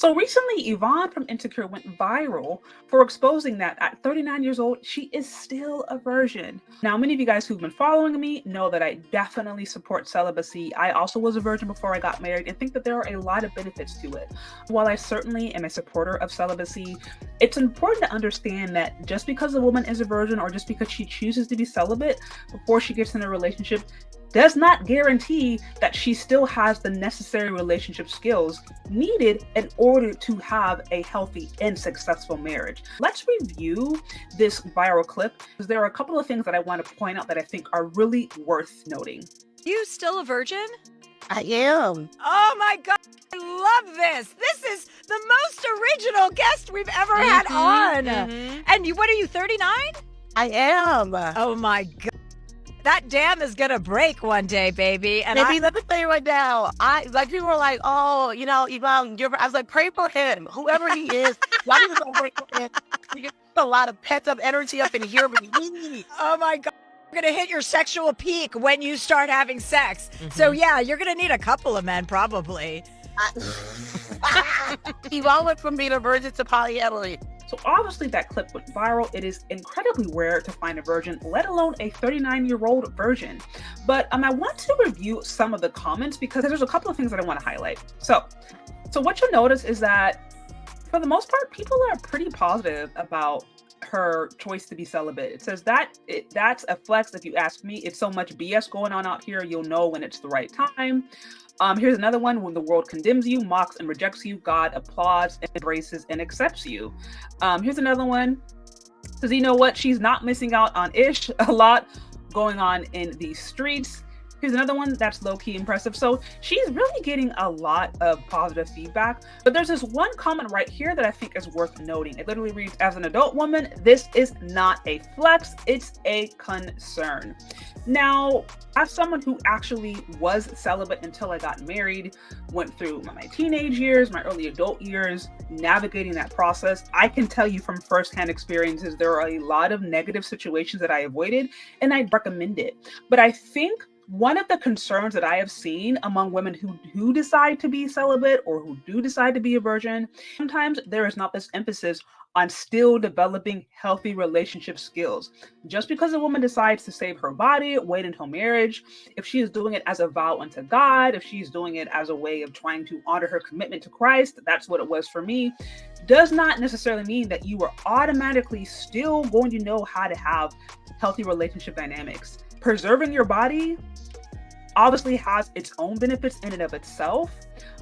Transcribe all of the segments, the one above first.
So recently, Yvonne from Insecure went viral for exposing that at 39 years old, she is still a virgin. Now, many of you guys who've been following me know that I definitely support celibacy. I also was a virgin before I got married and think that there are a lot of benefits to it. While I certainly am a supporter of celibacy, it's important to understand that just because a woman is a virgin or just because she chooses to be celibate before she gets in a relationship does not guarantee that she still has the necessary relationship skills needed in order to have a healthy and successful marriage. Let's review this viral clip because there are a couple of things that I want to point out that I think are really worth noting. You still a virgin? I am. Oh my God, I love this. This is the most original guest we've ever had on. And what are you, 39? I am. Oh my God. That dam is gonna break one day, baby. And Baby, let me tell you right now. People were like, oh, Yvonne, I was like, pray for him, whoever he is. Y'all need to go pray for him. You get a lot of pent up energy up in here with me. Oh my God. You're gonna hit your sexual peak when you start having sex. So yeah, you're gonna need a couple of men probably. Yvonne went from being a virgin to polyamory. So obviously that clip went viral. It is incredibly rare to find a virgin, let alone a 39-year-old virgin. But I want to review some of the comments because there's a couple of things that I want to highlight. So what you'll notice is that for the most part, people are pretty positive about her choice to be celibate. It says that's a flex. If you ask me, it's so much BS going on out here. You'll know when it's the right time. Here's another one. When the world condemns you, mocks and rejects you, God applauds, embraces, and accepts you. Here's another one. Says, you know what? She's not missing out on ish. A lot going on in these streets. Here's another one that's low-key impressive. So she's really getting a lot of positive feedback. But there's this one comment right here that I think is worth noting. It literally reads, as an adult woman, this is not a flex, it's a concern. Now, as someone who actually was celibate until I got married, went through my teenage years, my early adult years, navigating that process, I can tell you from firsthand experiences, there are a lot of negative situations that I avoided, and I'd recommend it. But I think one of the concerns that I have seen among women who decide to be celibate or who do decide to be a virgin, sometimes there is not this emphasis on still developing healthy relationship skills. Just because a woman decides to save her body, wait until marriage, if she is doing it as a vow unto God, if she's doing it as a way of trying to honor her commitment to Christ, that's what it was for me, does not necessarily mean that you are automatically still going to know how to have healthy relationship dynamics. Preserving your body obviously has its own benefits in and of itself.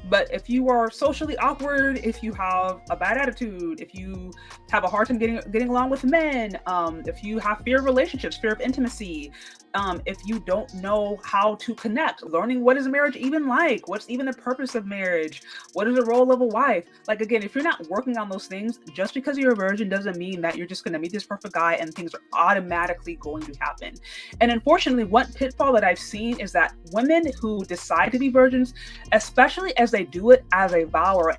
But if you are socially awkward, if you have a bad attitude, if you have a hard time getting along with men, if you have fear of relationships, fear of intimacy, if you don't know how to connect, learning what is marriage even like, what's even the purpose of marriage, what is the role of a wife? Like, again, if you're not working on those things, just because you're a virgin doesn't mean that you're just going to meet this perfect guy and things are automatically going to happen. And unfortunately, one pitfall that I've seen is that women who decide to be virgins, especially as they do it as a vow or an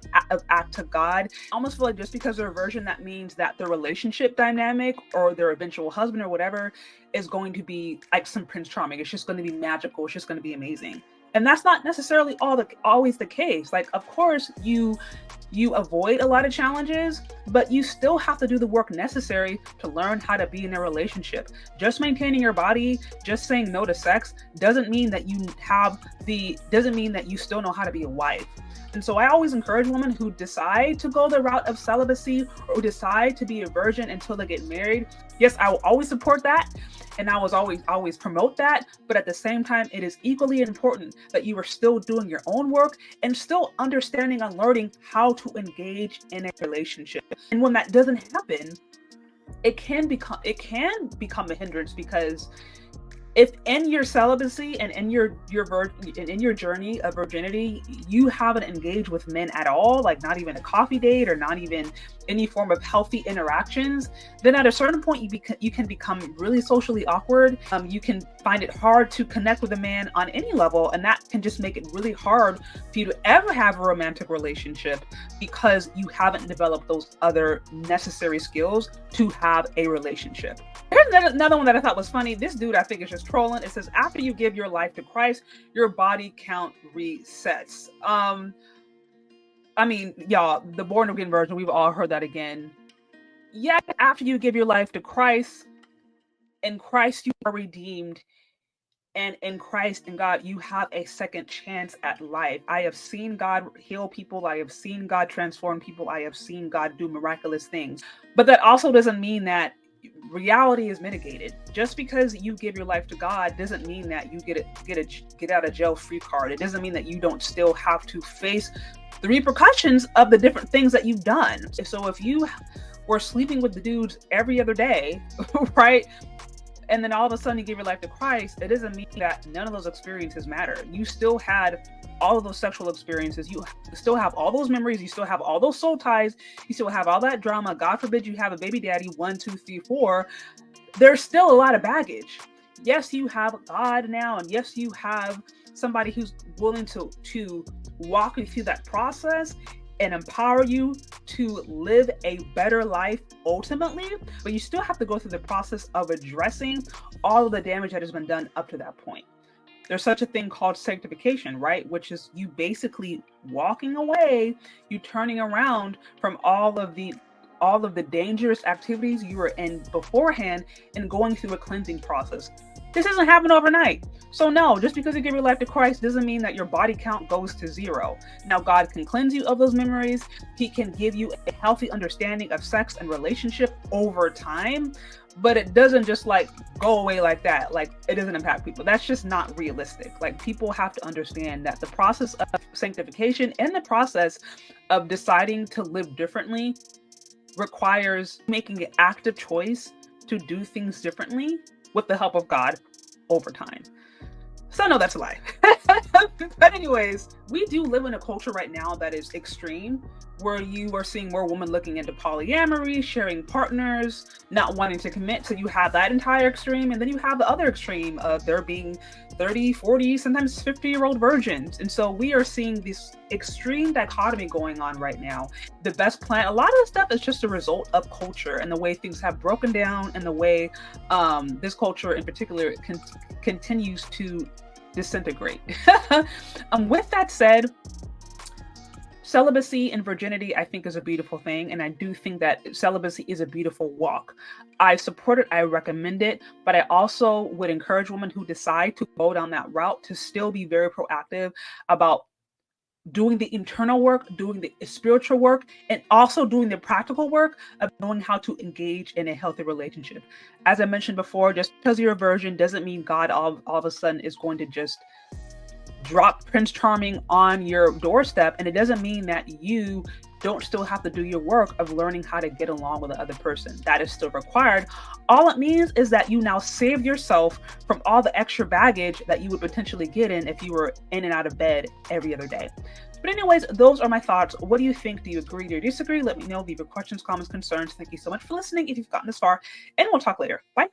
act to God, I almost feel like just because they're a virgin, that means that their relationship dynamic or their eventual husband or whatever is going to be like some Prince Charming. It's just going to be magical. It's just going to be amazing. And that's not necessarily always the case. Like, of course, you avoid a lot of challenges, but you still have to do the work necessary to learn how to be in a relationship. Just maintaining your body, just saying no to sex doesn't mean that you still know how to be a wife. And so I always encourage women who decide to go the route of celibacy or decide to be a virgin until they get married. Yes, I will always support that. And I was always promote that. But at the same time, it is equally important that you are still doing your own work and still understanding and learning how to engage in a relationship. And when that doesn't happen, it can become a hindrance, because if in your celibacy and in your journey of virginity, you haven't engaged with men at all, like not even a coffee date or not even any form of healthy interactions, then at a certain point you can become really socially awkward. You can find it hard to connect with a man on any level, and that can just make it really hard for you to ever have a romantic relationship because you haven't developed those other necessary skills to have a relationship. Here's another one that I thought was funny. This dude, I think, is just trolling. It says, after you give your life to Christ, your body count resets. I mean, y'all, the born again version, we've all heard that again. Yet, after you give your life to Christ, in Christ you are redeemed, and in Christ and God, you have a second chance at life. I have seen God heal people. I have seen God transform people. I have seen God do miraculous things. But that also doesn't mean that reality is mitigated. Just because you give your life to God doesn't mean that you get out of jail free card. It doesn't mean that you don't still have to face the repercussions of the different things that you've done. So if you were sleeping with the dudes every other day, right? And then all of a sudden you give your life to Christ, it doesn't mean that none of those experiences matter. You still had all of those sexual experiences. You still have all those memories. You still have all those soul ties. You still have all that drama. God forbid you have a baby daddy, 1, 2, 3, 4. There's still a lot of baggage. Yes, you have God now. And yes, you have somebody who's willing to walk you through that process and empower you to live a better life ultimately, but you still have to go through the process of addressing all of the damage that has been done up to that point. There's such a thing called sanctification, right? Which is you basically walking away, you turning around from all of the dangerous activities you were in beforehand and going through a cleansing process. This doesn't happen overnight. So no, just because you give your life to Christ doesn't mean that your body count goes to 0. Now, God can cleanse you of those memories. He can give you a healthy understanding of sex and relationship over time, but it doesn't just like go away like that. Like it doesn't impact people. That's just not realistic. Like people have to understand that the process of sanctification and the process of deciding to live differently requires making an active choice to do things differently with the help of God over time. So no, that's a lie. But anyways, we do live in a culture right now that is extreme, where you are seeing more women looking into polyamory, sharing partners, not wanting to commit. So you have that entire extreme, and then you have the other extreme of there being 30, 40, sometimes 50-year-old virgins. And so we are seeing this extreme dichotomy going on right now. The best plan, a lot of the stuff is just a result of culture and the way things have broken down and the way this culture in particular continues to disintegrate. With that said, celibacy and virginity, I think, is a beautiful thing. And I do think that celibacy is a beautiful walk. I support it. I recommend it. But I also would encourage women who decide to go down that route to still be very proactive about doing the internal work, doing the spiritual work, and also doing the practical work of knowing how to engage in a healthy relationship. As I mentioned before, just because you're a virgin doesn't mean God all of a sudden is going to just drop Prince Charming on your doorstep. And it doesn't mean that you don't still have to do your work of learning how to get along with the other person. That is still required. All it means is that you now save yourself from all the extra baggage that you would potentially get in if you were in and out of bed every other day. But anyways, those are my thoughts. What do you think? Do you agree or disagree? Let me know. Leave your questions, comments, concerns. Thank you so much for listening if you've gotten this far, and we'll talk later. Bye.